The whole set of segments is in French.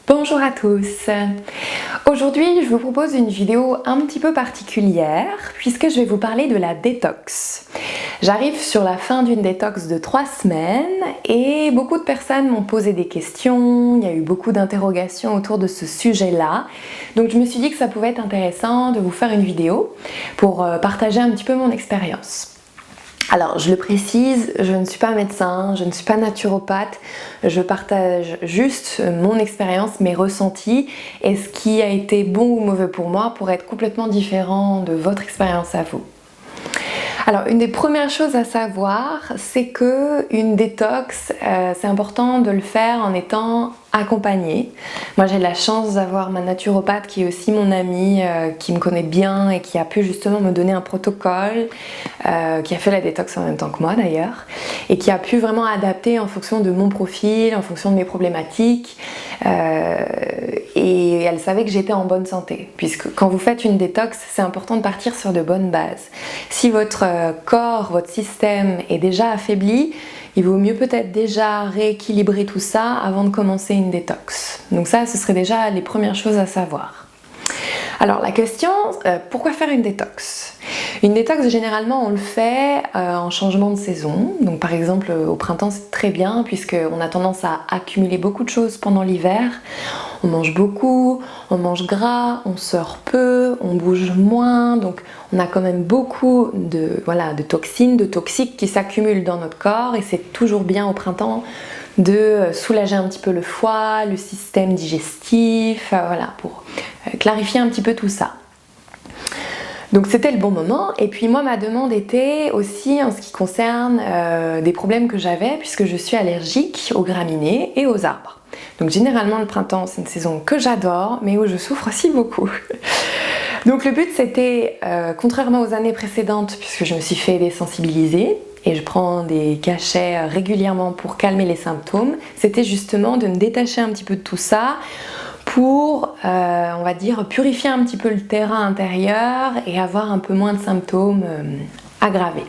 Bonjour à tous. Aujourd'hui, je vous propose une vidéo un petit peu particulière puisque je vais vous parler de la détox. J'arrive sur la fin d'une détox de 3 semaines et beaucoup de personnes m'ont posé des questions, il y a eu beaucoup d'interrogations autour de ce sujet-là. Donc je me suis dit que ça pouvait être intéressant de vous faire une vidéo pour partager un petit peu mon expérience. Alors, je le précise, je ne suis pas médecin, je ne suis pas naturopathe, je partage juste mon expérience, mes ressentis et ce qui a été bon ou mauvais pour moi pour être complètement différent de votre expérience à vous. Alors, une des premières choses à savoir, c'est que une détox, c'est important de le faire en étant accompagnée. Moi, j'ai la chance d'avoir ma naturopathe qui est aussi mon amie, qui me connaît bien et qui a pu justement me donner un protocole, qui a fait la détox en même temps que moi d'ailleurs, et qui a pu vraiment adapter en fonction de mon profil, en fonction de mes problématiques. Et elle savait que j'étais en bonne santé, puisque quand vous faites une détox, c'est important de partir sur de bonnes bases. Si votre corps, votre système est déjà affaibli, il vaut mieux peut-être déjà rééquilibrer tout ça avant de commencer une détox. Donc ça, ce serait déjà les premières choses à savoir. Alors la question, pourquoi faire une détox ? Une détox, généralement, on le fait en changement de saison. Donc par exemple, au printemps, c'est très bien puisqu'on a tendance à accumuler beaucoup de choses pendant l'hiver. On mange beaucoup, on mange gras, on sort peu, on bouge moins. Donc on a quand même beaucoup de toxines, de toxiques qui s'accumulent dans notre corps et c'est toujours bien au printemps de soulager un petit peu le foie, le système digestif, pour clarifier un petit peu tout ça. Donc c'était le bon moment, et puis moi ma demande était aussi en ce qui concerne des problèmes que j'avais puisque je suis allergique aux graminées et aux arbres. Donc généralement le printemps c'est une saison que j'adore mais où je souffre aussi beaucoup. Donc le but c'était, contrairement aux années précédentes puisque je me suis fait désensibiliser et je prends des cachets régulièrement pour calmer les symptômes, c'était justement de me détacher un petit peu de tout ça pour, on va dire, purifier un petit peu le terrain intérieur et avoir un peu moins de symptômes aggravés.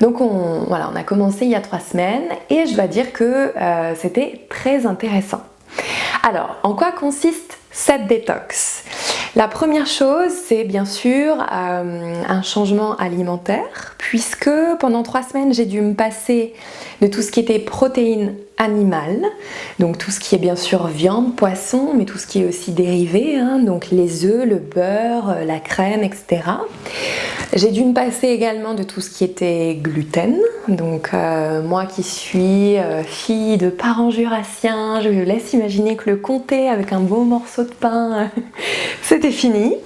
Donc on a commencé il y a 3 semaines et je dois dire que c'était très intéressant. Alors, en quoi consiste cette détox ? La première chose, c'est bien sûr un changement alimentaire, puisque pendant 3 semaines, j'ai dû me passer de tout ce qui était protéines animales, donc tout ce qui est bien sûr viande, poisson, mais tout ce qui est aussi dérivé, donc les œufs, le beurre, la crème, etc. J'ai dû me passer également de tout ce qui était gluten, donc moi qui suis fille de parents jurassiens, je me laisse imaginer que le comté avec un beau morceau de pain, c'était fini.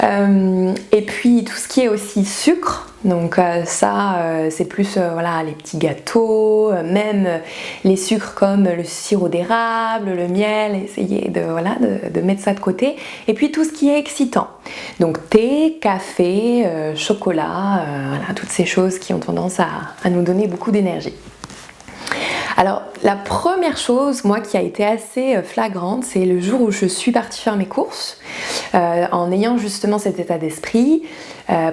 Et puis tout ce qui est aussi sucre, donc c'est plus les petits gâteaux, même les sucres comme le sirop d'érable, le miel, essayer de mettre ça de côté. Et puis tout ce qui est excitant, donc thé, café, chocolat, toutes ces choses qui ont tendance à nous donner beaucoup d'énergie. Alors la première chose, moi, qui a été assez flagrante, c'est le jour où je suis partie faire mes courses, en ayant justement cet état d'esprit.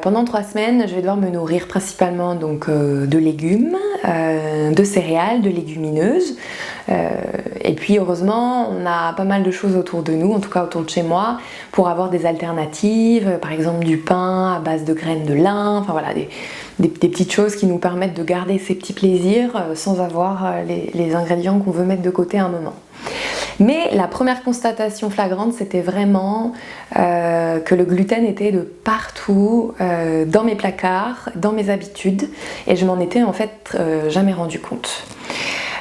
Pendant 3 semaines, je vais devoir me nourrir principalement donc, de légumes, de céréales, de légumineuses. Et puis heureusement, on a pas mal de choses autour de nous, en tout cas autour de chez moi, pour avoir des alternatives, par exemple du pain à base de graines de lin, des petites choses qui nous permettent de garder ces petits plaisirs sans avoir les ingrédients qu'on veut mettre de côté à un moment. Mais la première constatation flagrante, c'était vraiment que le gluten était de partout, dans mes placards, dans mes habitudes, et je m'en étais en fait jamais rendu compte.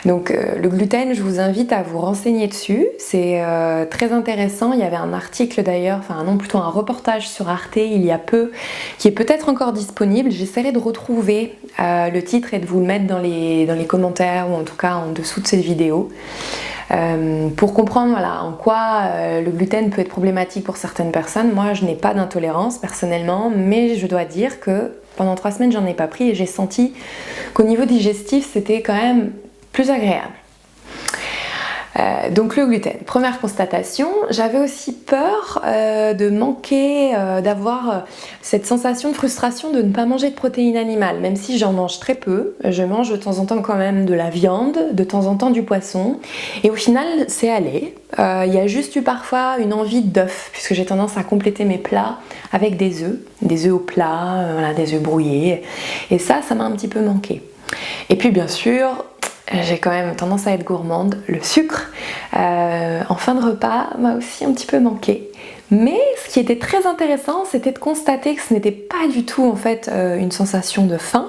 Donc le gluten, je vous invite à vous renseigner dessus, c'est très intéressant. Il y avait un article d'ailleurs, un reportage sur Arte il y a peu, qui est peut-être encore disponible. J'essaierai de retrouver le titre et de vous le mettre dans les commentaires ou en tout cas en dessous de cette vidéo. Pour comprendre en quoi le gluten peut être problématique pour certaines personnes. Moi je n'ai pas d'intolérance personnellement, mais je dois dire que pendant 3 semaines j'en ai pas pris et j'ai senti qu'au niveau digestif c'était quand même plus agréable. Donc le gluten, première constatation. J'avais aussi peur de manquer, d'avoir cette sensation de frustration de ne pas manger de protéines animales, même si j'en mange très peu. Je mange de temps en temps quand même de la viande, de temps en temps du poisson, et au final c'est allé. Il y a juste eu parfois une envie d'œuf, puisque j'ai tendance à compléter mes plats avec des œufs au plat, voilà, des œufs brouillés, et ça m'a un petit peu manqué. Et puis bien sûr, j'ai quand même tendance à être gourmande. Le sucre en fin de repas m'a aussi un petit peu manqué. Mais ce qui était très intéressant, c'était de constater que ce n'était pas du tout en fait une sensation de faim,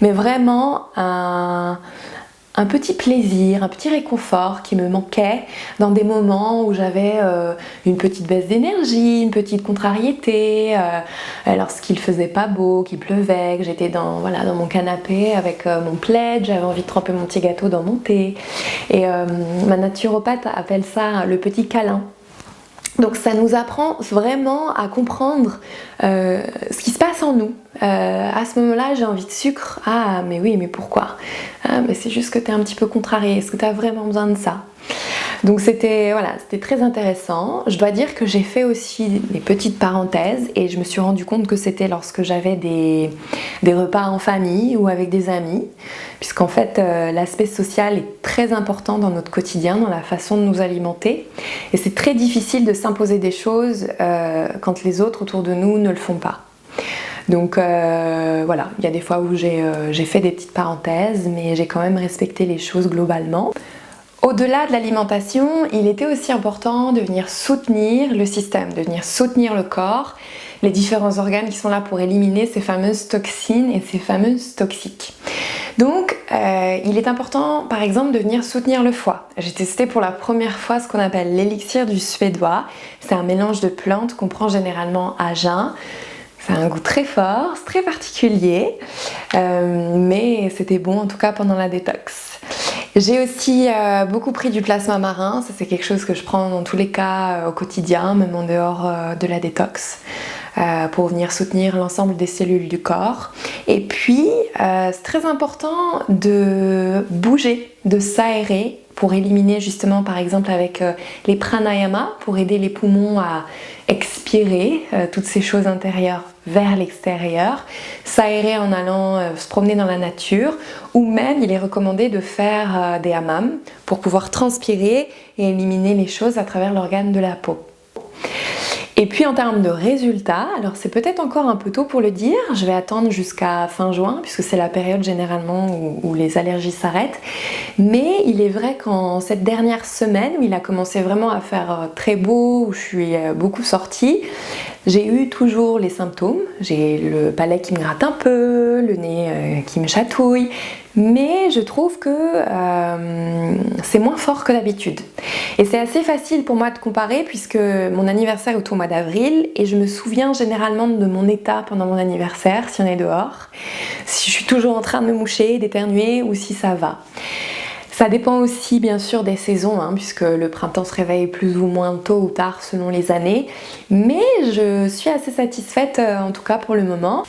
mais vraiment un petit plaisir, un petit réconfort qui me manquait dans des moments où j'avais une petite baisse d'énergie, une petite contrariété, lorsqu'il faisait pas beau, qu'il pleuvait, que j'étais dans mon canapé avec mon plaid, j'avais envie de tremper mon petit gâteau dans mon thé. Et ma naturopathe appelle ça le petit câlin. Donc ça nous apprend vraiment à comprendre ce qui se passe en nous. À ce moment-là, j'ai envie de sucre. Ah, mais oui, mais pourquoi? Ah, mais c'est juste que tu es un petit peu contrarié. Est-ce que tu as vraiment besoin de ça? Donc c'était très intéressant. Je dois dire que j'ai fait aussi des petites parenthèses et je me suis rendu compte que c'était lorsque j'avais des repas en famille ou avec des amis, puisqu'en fait l'aspect social est très important dans notre quotidien, dans la façon de nous alimenter, et c'est très difficile de s'imposer des choses quand les autres autour de nous ne le font pas. Donc voilà, il y a des fois où j'ai fait des petites parenthèses, mais j'ai quand même respecté les choses globalement. Au-delà de l'alimentation, il était aussi important de venir soutenir le système, de venir soutenir le corps, les différents organes qui sont là pour éliminer ces fameuses toxines et ces fameuses toxiques. Donc, il est important, par exemple, de venir soutenir le foie. J'ai testé pour la première fois ce qu'on appelle l'élixir du suédois. C'est un mélange de plantes qu'on prend généralement à jeun. Ça a un goût très fort, c'est très particulier, mais c'était bon en tout cas pendant la détox. J'ai aussi beaucoup pris du plasma marin, ça c'est quelque chose que je prends dans tous les cas au quotidien, même en dehors de la détox, pour venir soutenir l'ensemble des cellules du corps. Et puis c'est très important de bouger, de s'aérer pour éliminer justement par exemple avec les pranayama, pour aider les poumons à expirer toutes ces choses intérieures vers l'extérieur, s'aérer en allant se promener dans la nature, ou même il est recommandé de faire des hammams pour pouvoir transpirer et éliminer les choses à travers l'organe de la peau. Et puis en termes de résultats, alors c'est peut-être encore un peu tôt pour le dire, je vais attendre jusqu'à fin juin puisque c'est la période généralement où les allergies s'arrêtent, mais il est vrai qu'en cette dernière semaine où il a commencé vraiment à faire très beau, où je suis beaucoup sortie, j'ai eu toujours les symptômes, j'ai le palais qui me gratte un peu, le nez qui me chatouille, mais je trouve que c'est moins fort que d'habitude. Et c'est assez facile pour moi de comparer puisque mon anniversaire est au mois d'avril et je me souviens généralement de mon état pendant mon anniversaire, si on est dehors, si je suis toujours en train de me moucher, d'éternuer ou si ça va. Ça dépend aussi bien sûr des saisons, puisque le printemps se réveille plus ou moins tôt ou tard selon les années, mais je suis assez satisfaite en tout cas pour le moment.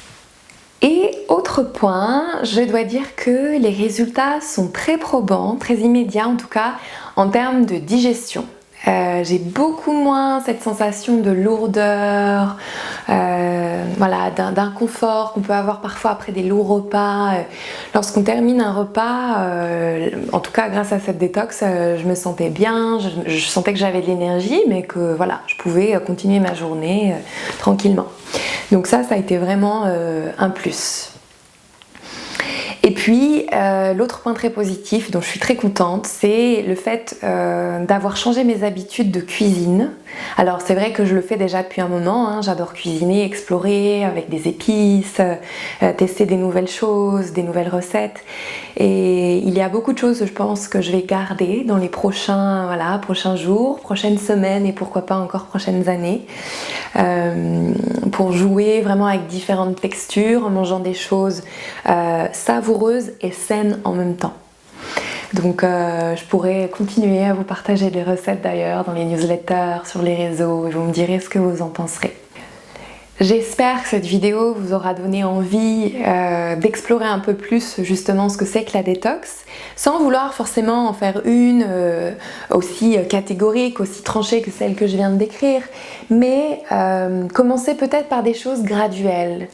Et autre point, je dois dire que les résultats sont très probants, très immédiats en tout cas, en termes de digestion. J'ai beaucoup moins cette sensation de lourdeur, d'inconfort qu'on peut avoir parfois après des lourds repas. Lorsqu'on termine un repas, en tout cas grâce à cette détox, je me sentais bien, je sentais que j'avais de l'énergie, mais que voilà, je pouvais continuer ma journée tranquillement. Donc ça a été vraiment un plus. Et puis l'autre point très positif dont je suis très contente, c'est le fait d'avoir changé mes habitudes de cuisine. Alors c'est vrai que je le fais déjà depuis un moment, j'adore cuisiner, explorer avec des épices, tester des nouvelles choses, des nouvelles recettes. Et il y a beaucoup de choses, je pense, que je vais garder dans les prochains jours, prochaines semaines et pourquoi pas encore prochaines années, pour jouer vraiment avec différentes textures en mangeant des choses savoureuses et saines en même temps. Donc je pourrais continuer à vous partager des recettes d'ailleurs dans les newsletters, sur les réseaux, et vous me direz ce que vous en penserez. J'espère que cette vidéo vous aura donné envie d'explorer un peu plus justement ce que c'est que la détox, sans vouloir forcément en faire une aussi catégorique, aussi tranchée que celle que je viens de décrire, mais commencez peut-être par des choses graduelles.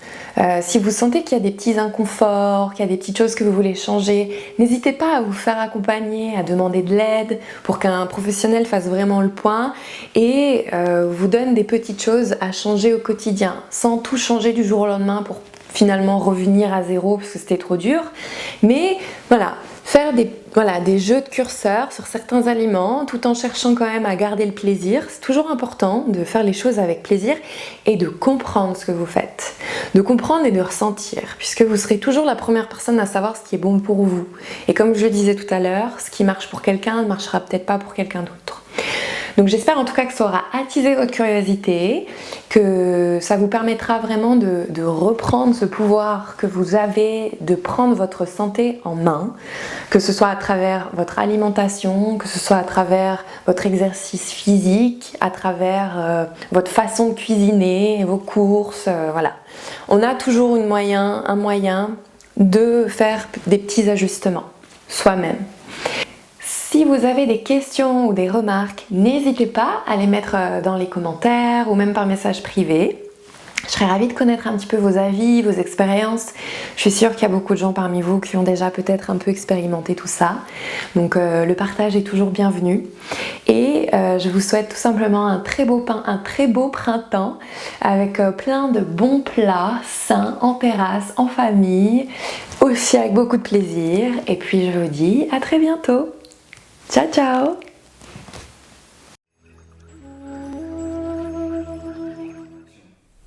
Si vous sentez qu'il y a des petits inconforts, qu'il y a des petites choses que vous voulez changer, n'hésitez pas à vous faire accompagner, à demander de l'aide pour qu'un professionnel fasse vraiment le point et vous donne des petites choses à changer au quotidien, sans tout changer du jour au lendemain pour finalement revenir à zéro parce que c'était trop dur. Mais voilà, faire des jeux de curseur sur certains aliments tout en cherchant quand même à garder le plaisir. C'est toujours important de faire les choses avec plaisir et de comprendre ce que vous faites. De comprendre et de ressentir, puisque vous serez toujours la première personne à savoir ce qui est bon pour vous. Et comme je le disais tout à l'heure, ce qui marche pour quelqu'un ne marchera peut-être pas pour quelqu'un d'autre. Donc j'espère en tout cas que ça aura attisé votre curiosité, que ça vous permettra vraiment de reprendre ce pouvoir que vous avez, de prendre votre santé en main, que ce soit à travers votre alimentation, que ce soit à travers votre exercice physique, à travers votre façon de cuisiner, vos courses, voilà. On a toujours un moyen de faire des petits ajustements soi-même. Si vous avez des questions ou des remarques, n'hésitez pas à les mettre dans les commentaires ou même par message privé. Je serais ravie de connaître un petit peu vos avis, vos expériences. Je suis sûre qu'il y a beaucoup de gens parmi vous qui ont déjà peut-être un peu expérimenté tout ça. Donc le partage est toujours bienvenu. Et je vous souhaite tout simplement un très beau printemps avec plein de bons plats sains en terrasse, en famille, aussi avec beaucoup de plaisir. Et puis je vous dis à très bientôt. Ciao ciao!